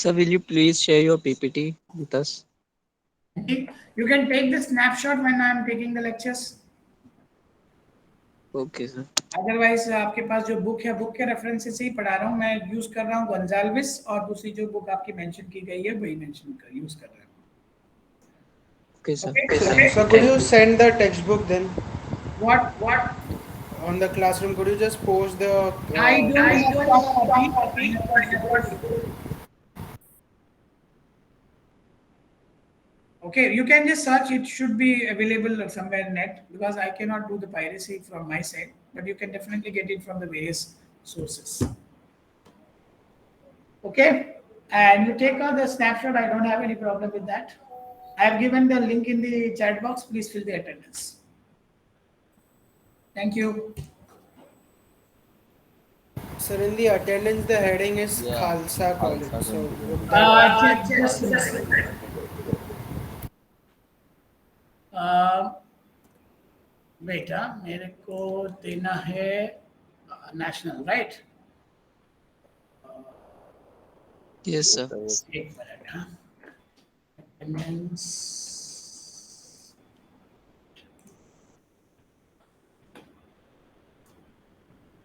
Sir, will you please share your PPT with us? Definitely. You can take the snapshot when I'm taking the lectures. Okay, sir. Otherwise आपके पास जो book है, book के references से ही पढ़ा रहा हूँ मैं, use कर रहा हूँ गोंजाल्विस, और दूसरी जो बुक आपकी मेंशन की गई है वही मेंशन कर यूज कर रहा हूँ। Okay, sir. Okay, Thank So you. could you send the textbook then what on the classroom? Could you just post the I don't I have don't soft have copy. soft I copy. have I got have book. got book. Okay, you can just search, it should be available somewhere net, because I cannot do the piracy from my side, but you can definitely get it from the various sources. Okay, and you take out the snapshot, I don't have any problem with that. I have given the link in the chat box, please fill the attendance. Thank you. Sir, in the attendance, the heading is Yeah, Khalsa College. Khalsa So would 2025. that? Just a minute. Uh, बेटा मेरे को देना है national, right? Yes, Yes, sir. sir. Yes, sir. एक minute, हाँ, attendance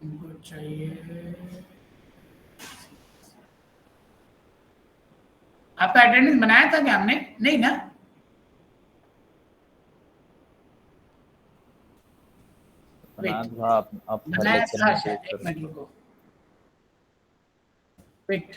इनको चाहिए। आपका अटेंडेंस बनाया था क्या हमने? नहीं ना? बनाया वेट, था आप हर बनाया लेक्चर था में शायद, शेयर एक कर। मिनट रुको, वेट।